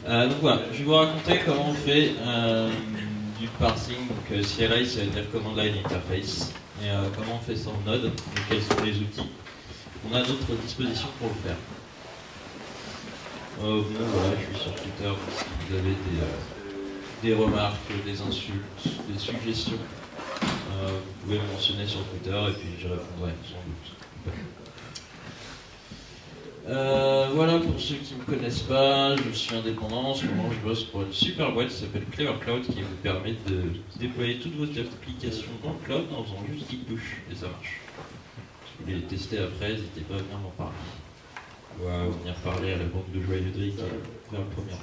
Donc voilà, je vais vous raconter comment on fait du parsing, donc CLI, ça veut dire Command Line Interface, et comment on fait ça en Node, et quels sont les outils qu'on a à notre disposition pour le faire. Bon, voilà, je suis sur Twitter, donc si vous avez des remarques, des insultes, des suggestions, vous pouvez me mentionner sur Twitter et puis je répondrai sans doute. Voilà, pour ceux qui ne me connaissent pas, je suis indépendant, en ce moment je bosse pour une super boîte qui s'appelle Clever Cloud qui vous permet de déployer toutes vos applications dans le cloud en faisant juste clic push et ça marche. Si vous voulez les tester après, n'hésitez pas à venir m'en parler. Ou à venir parler à la banque de Joël Udry qui est vers le premier.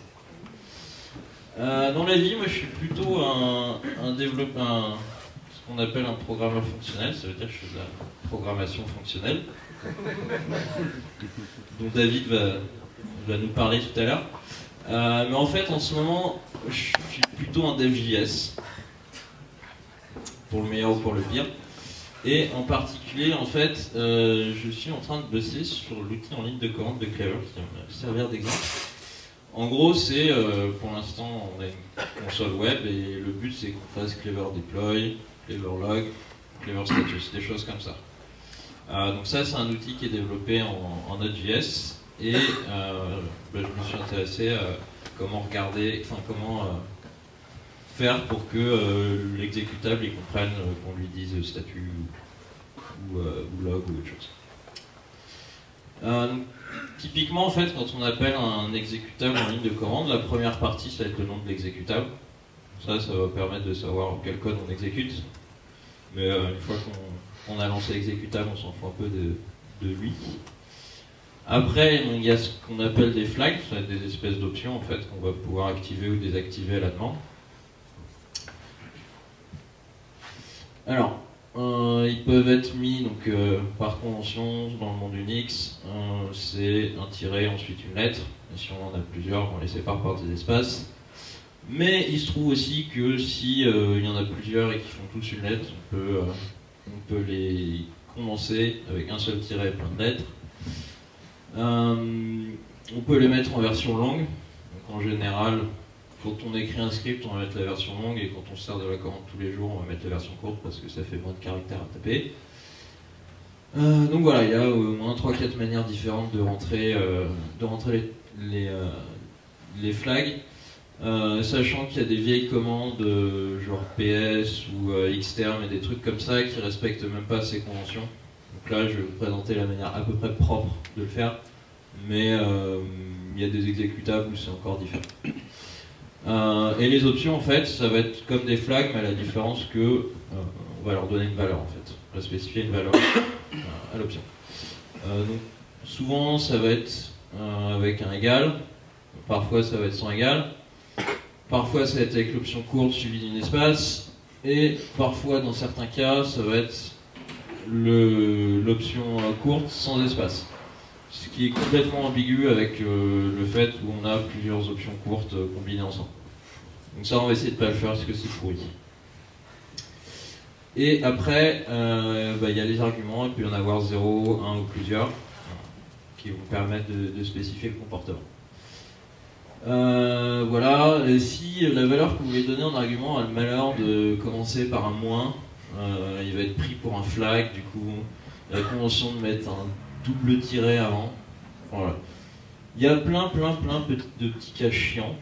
Dans la vie, moi je suis plutôt un développeur, ce qu'on appelle un programmeur fonctionnel, ça veut dire que je fais de la programmation fonctionnelle. dont David va nous parler tout à l'heure. Mais en fait, en ce moment, je suis plutôt un dev JS, pour le meilleur ou pour le pire. Et en particulier, en fait, je suis en train de bosser sur l'outil en ligne de commande de Clever, qui va me servir d'exemple. En gros, c'est, pour l'instant, on a une console web, et le but, c'est qu'on fasse Clever Deploy, Clever Log, Clever Status, des choses comme ça. Donc ça, c'est un outil qui est développé en Node.js et je me suis intéressé à comment faire pour que l'exécutable il comprenne qu'on lui dise statut ou log ou autre chose. Typiquement, en fait, quand on appelle un exécutable en ligne de commande, la première partie, ça va être le nom de l'exécutable. Ça va permettre de savoir quel code on exécute. Mais une fois qu'on a lancé l'exécutable, on s'en fout un peu de lui. Après, il y a ce qu'on appelle des flags, ça va être des espèces d'options en fait, qu'on va pouvoir activer ou désactiver à la demande. Alors, ils peuvent être mis donc, par convention dans le monde Unix, c'est un tiret, ensuite une lettre, et si on en a plusieurs, on les sépare par des espaces. Mais il se trouve aussi que si il y en a plusieurs et qui font tous une lettre, on peut les condenser avec un seul tiret et plein de lettres. On peut les mettre en version longue. Donc en général, quand on écrit un script, on va mettre la version longue, et quand on se sert de la commande tous les jours, on va mettre la version courte parce que ça fait moins de caractères à taper. Donc voilà, il y a au moins 3-4 manières différentes de rentrer les flags. Sachant qu'il y a des vieilles commandes genre PS ou Xterm et des trucs comme ça qui respectent même pas ces conventions. Donc là, je vais vous présenter la manière à peu près propre de le faire, mais il y a des exécutables où c'est encore différent. Et les options, en fait, ça va être comme des flags, mais à la différence que on va leur donner une valeur, en fait. On va spécifier une valeur à l'option. Donc souvent, ça va être avec un égal, parfois ça va être sans égal. Parfois ça va être avec l'option courte suivie d'un espace, et parfois dans certains cas ça va être l'option courte sans espace. Ce qui est complètement ambigu avec le fait où on a plusieurs options courtes combinées ensemble. Donc ça on va essayer de ne pas le faire parce que c'est pourri. Et après, il y a les arguments, il peut y en avoir 0, 1 ou plusieurs, qui vous permettent de spécifier le comportement. Voilà, et si la valeur que vous voulez donner en argument a le malheur de commencer par un moins, il va être pris pour un flag, du coup, la convention de mettre un double tiret avant. Voilà. Il y a plein de petits cas chiants.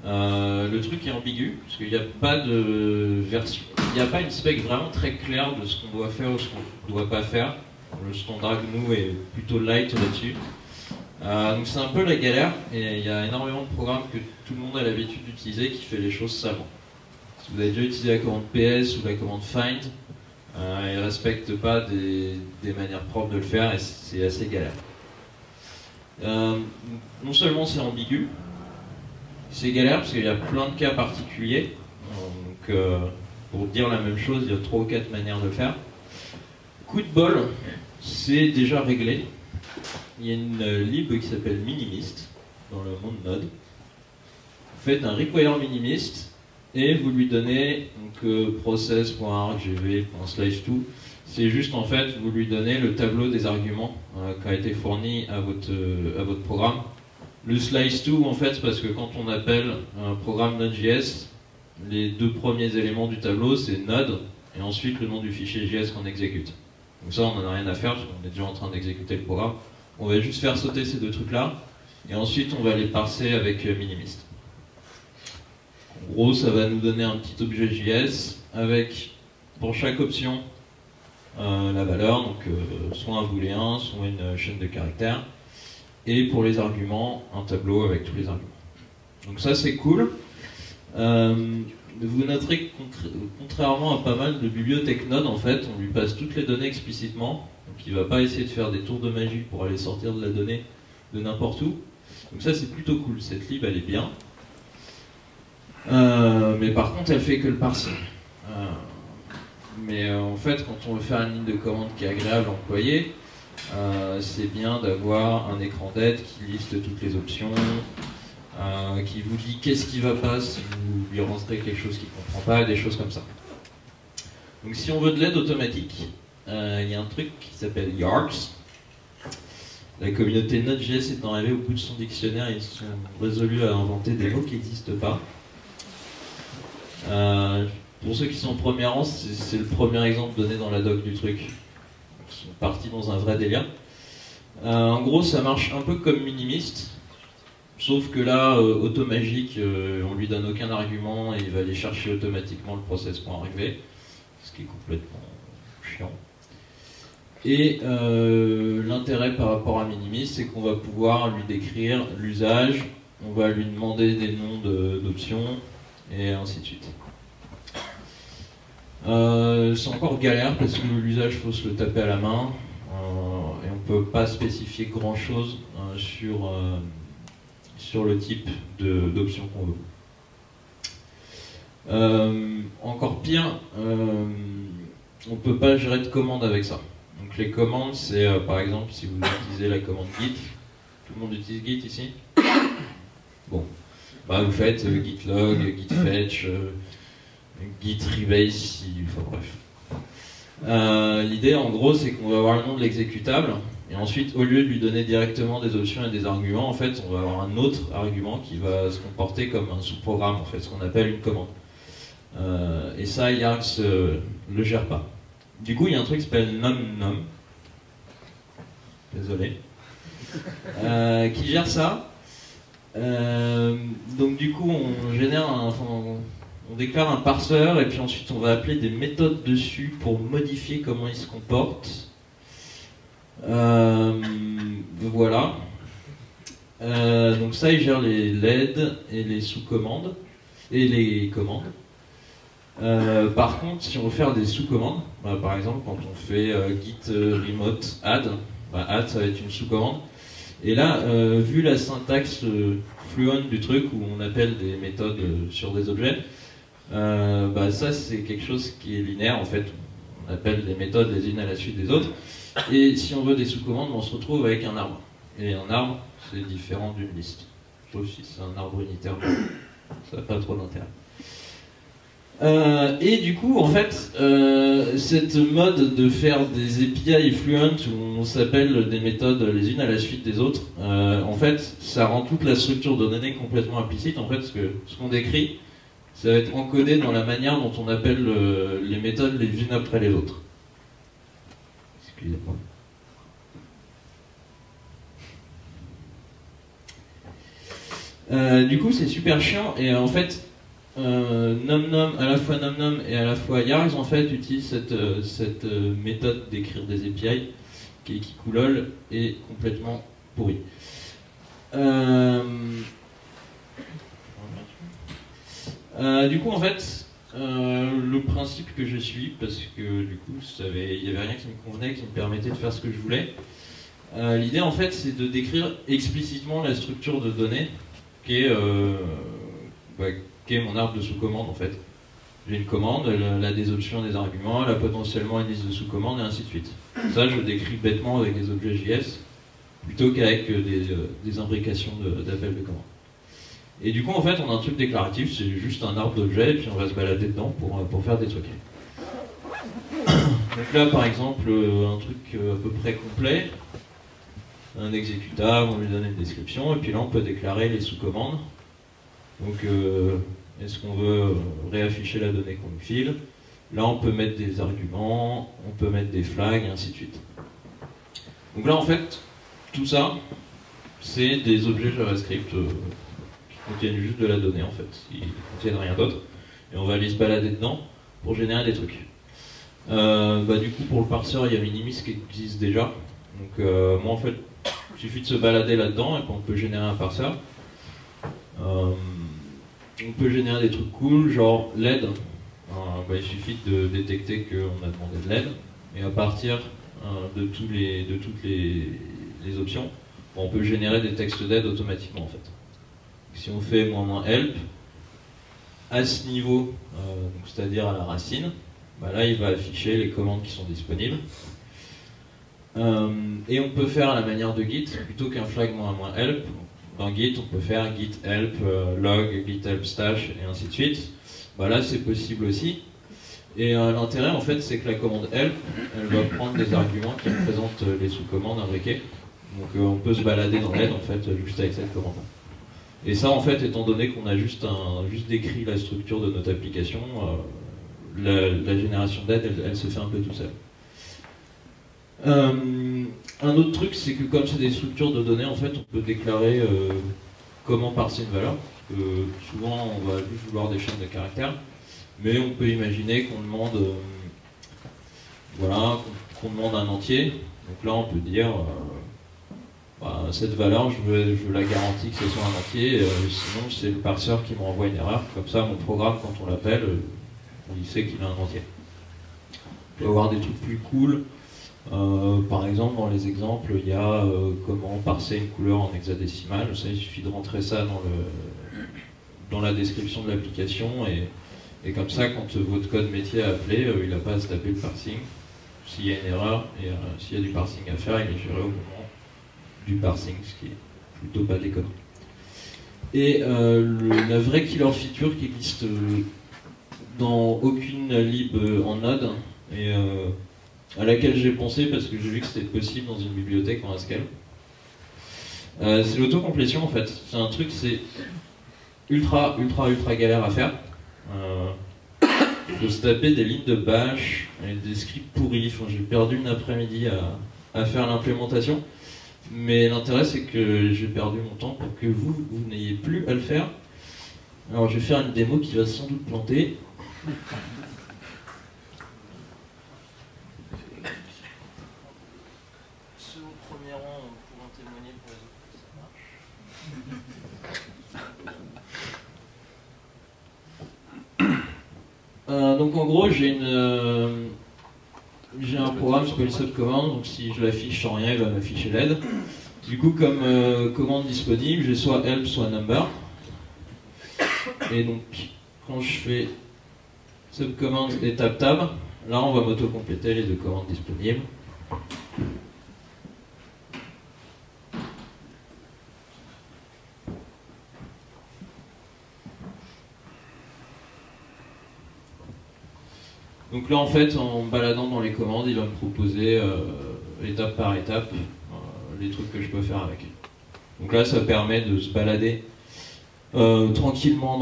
Le truc est ambigu, parce qu'il n'y a pas de version, il n'y a pas une spec vraiment très claire de ce qu'on doit faire ou ce qu'on ne doit pas faire. Le standard GNU est plutôt light là-dessus. Donc c'est un peu la galère, et il y a énormément de programmes que tout le monde a l'habitude d'utiliser qui fait les choses salement. Si vous avez déjà utilisé la commande PS ou la commande find, ils ne respectent pas des manières propres de le faire, et c'est assez galère. Non seulement c'est ambigu, c'est galère parce qu'il y a plein de cas particuliers. Donc pour dire la même chose, il y a 3 ou 4 manières de le faire. Coup de bol, c'est déjà réglé. Il y a une lib qui s'appelle Minimist dans le monde Node. Vous faites un require minimist et vous lui donnez process.argv.slice2. C'est juste en fait, vous lui donnez le tableau des arguments qui a été fourni à votre programme. Le slice to, en fait, c'est parce que quand on appelle un programme Node.js, les deux premiers éléments du tableau, c'est Node, et ensuite le nom du fichier JS qu'on exécute. Donc ça, on n'en a rien à faire, parce qu'on est déjà en train d'exécuter le programme. On va juste faire sauter ces deux trucs-là, et ensuite on va les parser avec Minimist. En gros, ça va nous donner un petit objet JS, avec, pour chaque option, la valeur, donc soit un booléen, soit une chaîne de caractères, et pour les arguments, un tableau avec tous les arguments. Donc ça, c'est cool. Vous noterez que contrairement à pas mal de bibliothèques Node, en fait, on lui passe toutes les données explicitement, donc il ne va pas essayer de faire des tours de magie pour aller sortir de la donnée de n'importe où. Donc ça, c'est plutôt cool. Cette lib, elle est bien. Mais par contre, elle fait que le parsing. Mais en fait, quand on veut faire une ligne de commande qui est agréable à employer, c'est bien d'avoir un écran d'aide qui liste toutes les options, qui vous dit qu'est-ce qui va pas si vous lui rentrez quelque chose qu'il ne comprend pas, des choses comme ça. Donc si on veut de l'aide automatique, il y a un truc qui s'appelle Yards. La communauté Node.js étant arrivée au bout de son dictionnaire, ils sont résolus à inventer des mots qui n'existent pas. Pour ceux qui sont en premier rang, c'est le premier exemple donné dans la doc du truc. Ils sont partis dans un vrai délire. En gros, ça marche un peu comme Minimist, sauf que là, Automagic, on lui donne aucun argument et il va aller chercher automatiquement le process pour arriver, ce qui est complètement chiant. Et l'intérêt par rapport à Minimist, c'est qu'on va pouvoir lui décrire l'usage, on va lui demander des noms d'options, et ainsi de suite. C'est encore galère parce que l'usage, il faut se le taper à la main, et on ne peut pas spécifier grand chose sur le type d'option qu'on veut. Encore pire, on ne peut pas gérer de commandes avec ça. Donc les commandes, c'est par exemple si vous utilisez la commande git. Tout le monde utilise git ici? Bon, bah, vous faites git log, git fetch, git rebase, enfin bref. L'idée en gros, c'est qu'on va avoir le nom de l'exécutable, et ensuite au lieu de lui donner directement des options et des arguments, en fait on va avoir un autre argument qui va se comporter comme un sous-programme, en fait, ce qu'on appelle une commande. Et ça, Yards le gère pas. Du coup, il y a un truc qui s'appelle num, désolé, qui gère ça. Donc du coup, on génère on déclare un parseur et puis ensuite on va appeler des méthodes dessus pour modifier comment il se comporte. Voilà. Donc ça, il gère les LED et les sous-commandes et les commandes. Par contre, si on veut faire des sous-commandes, bah, par exemple quand on fait git remote add, bah, add ça va être une sous-commande. Et là, vu la syntaxe fluent du truc où on appelle des méthodes sur des objets, bah, ça c'est quelque chose qui est linéaire en fait. On appelle des méthodes les unes à la suite des autres. Et si on veut des sous-commandes, on se retrouve avec un arbre. Et un arbre, c'est différent d'une liste. Sauf si c'est un arbre unitaire, ça n'a pas trop d'intérêt. Et du coup, en fait, cette mode de faire des API fluent où on s'appelle des méthodes les unes à la suite des autres, en fait, ça rend toute la structure de données complètement implicite. En fait, parce que ce qu'on décrit, ça va être encodé dans la manière dont on appelle les méthodes les unes après les autres. Excusez-moi. Du coup, c'est super chiant et en fait, NumNum, à la fois NumNum et à la fois Yards, en fait, utilisent cette méthode d'écrire des API qui est Kikulol et complètement pourrie. Du coup, en fait, le principe que je suis, parce que du coup, il n'y avait rien qui me convenait, qui me permettait de faire ce que je voulais. L'idée, en fait, c'est de décrire explicitement la structure de données qui est mon arbre de sous-commande, en fait. J'ai une commande, elle a des options, des arguments, elle a potentiellement une liste de sous-commandes, et ainsi de suite. Ça, je décris bêtement avec des objets JS, plutôt qu'avec des imbrications d'appels de commandes. Et du coup, en fait, on a un truc déclaratif, c'est juste un arbre d'objets, et puis on va se balader dedans pour faire des trucs. Donc là, par exemple, un truc à peu près complet. un exécutable, on lui donne une description, et puis là on peut déclarer les sous-commandes. Donc est-ce qu'on veut réafficher la donnée qu'on nous file? Là on peut mettre des arguments, on peut mettre des flags, et ainsi de suite. Donc là en fait, tout ça, c'est des objets JavaScript qui contiennent juste de la donnée en fait, ils ne contiennent rien d'autre. Et on va aller se balader dedans pour générer des trucs. Du coup pour le parseur il y a Minimis qui existe déjà. Donc moi en fait, il suffit de se balader là-dedans et puis on peut générer un parseur. On peut générer des trucs cool, genre LED. Il suffit de détecter qu'on a demandé de l'aide, et à partir de toutes les options, on peut générer des textes d'aide automatiquement en fait. Si on fait -help, à ce niveau, c'est-à-dire à la racine, là il va afficher les commandes qui sont disponibles. Et on peut faire à la manière de Git, plutôt qu'un flag -help, dans Git on peut faire git help, log, git help stash, et ainsi de suite. Là c'est possible aussi. Et l'intérêt en fait c'est que la commande help, elle va prendre des arguments qui représentent les sous-commandes imbriquées. Donc on peut se balader dans l'aide en fait juste avec cette commande. Et ça en fait, étant donné qu'on a juste décrit la structure de notre application, la génération d'aide elle se fait un peu tout seul. Un autre truc, c'est que comme c'est des structures de données, en fait, on peut déclarer comment parser une valeur. Parce que souvent, on va juste vouloir des chaînes de caractères, mais on peut imaginer qu'on demande, qu'on demande un entier. Donc là, on peut dire, cette valeur, je veux la garantie que ce soit un entier. Sinon, c'est le parseur qui m'envoie une erreur. Comme ça, mon programme, quand on l'appelle, il sait qu'il a un entier. On peut avoir des trucs plus cool. Par exemple, dans les exemples, il y a comment parser une couleur en hexadécimal. Ça, il suffit de rentrer ça dans la description de l'application, et comme ça, quand votre code métier est appelé, il n'a pas à se taper le parsing. S'il y a une erreur, et s'il y a du parsing à faire, il est géré au moment du parsing, ce qui est plutôt pas déconnant. Et la vraie killer feature qui existe dans aucune lib en Node, et à laquelle j'ai pensé parce que j'ai vu que c'était possible dans une bibliothèque en Haskell. C'est l'autocomplétion en fait. C'est un truc, c'est ultra galère à faire. De se taper des lignes de bash, et des scripts pourris. J'ai perdu une après-midi à faire l'implémentation. Mais l'intérêt c'est que j'ai perdu mon temps pour que vous n'ayez plus à le faire. Alors je vais faire une démo qui va sans doute planter. Donc en gros j'ai un programme qui s'appelle subcommand, donc si je l'affiche sans rien, il va m'afficher l'aide. Du coup comme commande disponible, j'ai soit help soit number. Et donc quand je fais subcommand et tab, là on va m'auto-compléter les deux commandes disponibles. Donc là en fait, en me baladant dans les commandes, il va me proposer étape par étape les trucs que je peux faire avec. Donc là ça permet de se balader tranquillement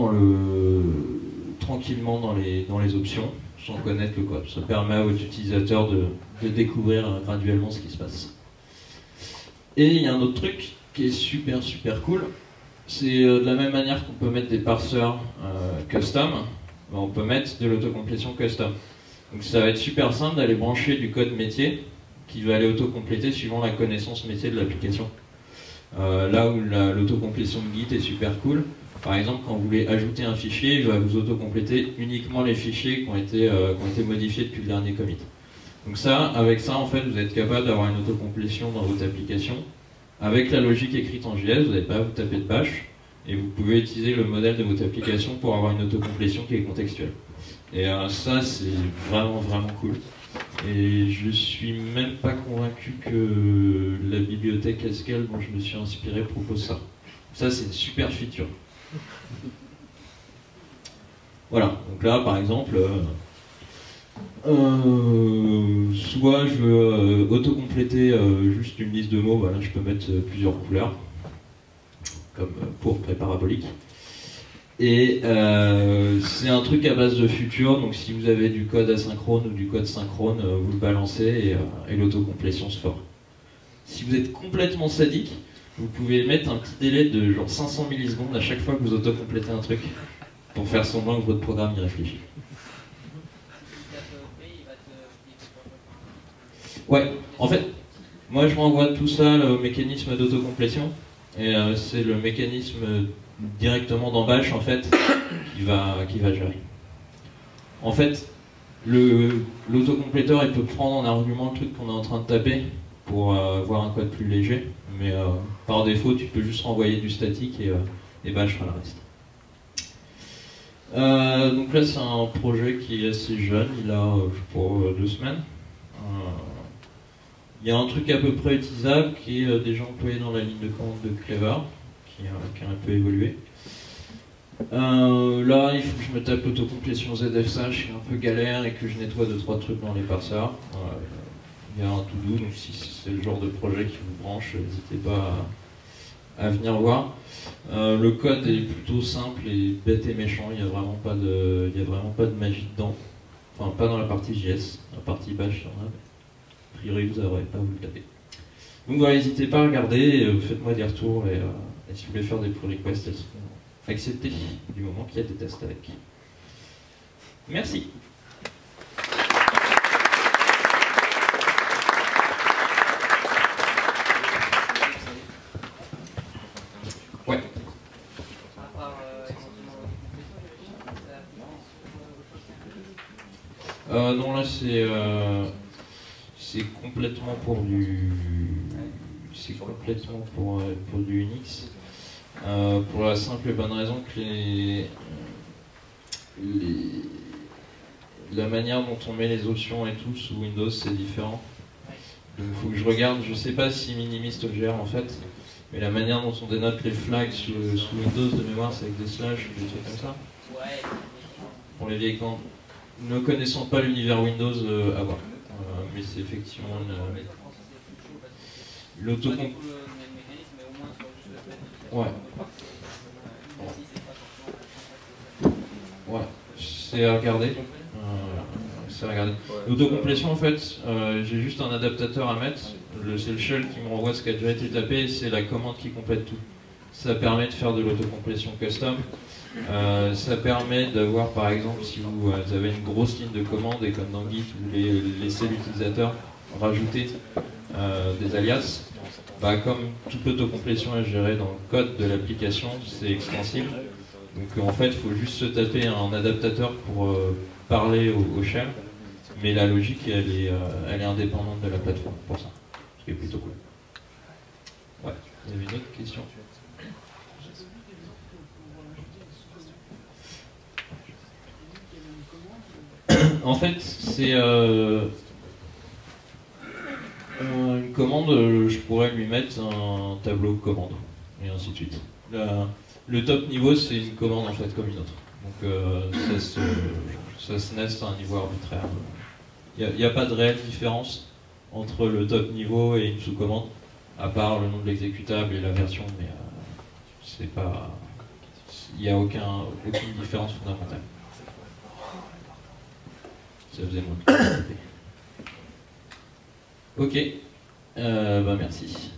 dans les options sans connaître le code. Ça permet aux utilisateurs de découvrir graduellement ce qui se passe. Et il y a un autre truc qui est super cool, c'est de la même manière qu'on peut mettre des parseurs custom, on peut mettre de l'autocomplétion custom. Donc ça va être super simple d'aller brancher du code métier qui va aller autocompléter suivant la connaissance métier de l'application. Là où l'autocomplétion de Git est super cool, par exemple quand vous voulez ajouter un fichier, il va vous autocompléter uniquement les fichiers qui ont été modifiés depuis le dernier commit. Donc avec ça en fait vous êtes capable d'avoir une autocomplétion dans votre application. Avec la logique écrite en JS, vous n'avez pas à vous taper de bash, et vous pouvez utiliser le modèle de votre application pour avoir une autocomplétion qui est contextuelle. Et ça c'est vraiment cool. Et je suis même pas convaincu que la bibliothèque Haskell dont je me suis inspiré propose ça. Ça c'est une super feature. Voilà, donc là par exemple, Soit je veux autocompléter juste une liste de mots, voilà, je peux mettre plusieurs couleurs, comme pourpre et parabolique. Et c'est un truc à base de futur, donc si vous avez du code asynchrone ou du code synchrone, vous le balancez et l'autocomplétion se fera. Si vous êtes complètement sadique, vous pouvez mettre un petit délai de genre 500 millisecondes à chaque fois que vous autocomplétez un truc, pour faire semblant que votre programme y réfléchit. Ouais, en fait, moi je renvoie tout ça au mécanisme d'autocomplétion, et c'est le mécanisme directement dans Bash en fait qui va gérer. En fait, l'autocompléteur il peut prendre en argument le truc qu'on est en train de taper pour avoir un code plus léger, mais par défaut tu peux juste renvoyer du statique et Bash fera le reste. Donc là c'est un projet qui est assez jeune, il a je sais pas 2 semaines. Il y a un truc à peu près utilisable qui est déjà employé dans la ligne de commande de Clever, qui a un peu évolué. Là, il faut que je me tape l'autocomplétion ZFSH, qui est un peu galère, et que je nettoie 2-3 trucs dans les parseurs. Il y a un to-do, donc si c'est le genre de projet qui vous branche, n'hésitez pas à venir voir. Le code est plutôt simple et bête et méchant, il n'y a vraiment pas de magie dedans. Enfin, pas dans la partie JS, la partie Bash, il y en a. A priori, vous n'aurez pas à vous le taper. Donc voilà, n'hésitez pas à regarder, faites-moi des retours, et si vous voulez faire des pull requests, elles seront acceptées du moment qu'il y a des tests avec. Merci. Ouais. Non, là c'est complètement pour du Unix, pour la simple et bonne raison que la manière dont on met les options et tout sous Windows c'est différent. Donc il faut que je regarde, je sais pas si Minimist le gère en fait, mais la manière dont on dénote les flags sous Windows de mémoire c'est avec des slash ou des trucs comme ça. Pour les vieilles commandes. Ne connaissant pas l'univers Windows, à voir. Mais c'est effectivement l'autocomp. Ouais. Ouais, c'est à regarder. L'autocomplétion, en fait, j'ai juste un adaptateur à mettre. C'est le shell qui me renvoie ce qui a déjà été tapé et c'est la commande qui complète tout. Ça permet de faire de l'autocomplétion custom. Ça permet d'avoir, par exemple, si vous avez une grosse ligne de commande et comme dans Git, vous voulez laisser l'utilisateur rajouter des alias, bah, comme toute l'autocomplétion est gérée dans le code de l'application, c'est extensible. Donc en fait, il faut juste se taper un adaptateur pour parler au shell, mais la logique, elle est indépendante de la plateforme pour ça, ce qui est plutôt cool. Ouais, il y avait une autre question. En fait, c'est une commande, je pourrais lui mettre un tableau commande, et ainsi de suite. Le top niveau, c'est une commande en fait comme une autre. Donc ça se neste à un niveau arbitraire. Il n'y a pas de réelle différence entre le top niveau et une sous-commande, à part le nom de l'exécutable et la version, mais c'est pas. Il n'y a aucune différence fondamentale. Ça faisait moins de. Ok, bah merci.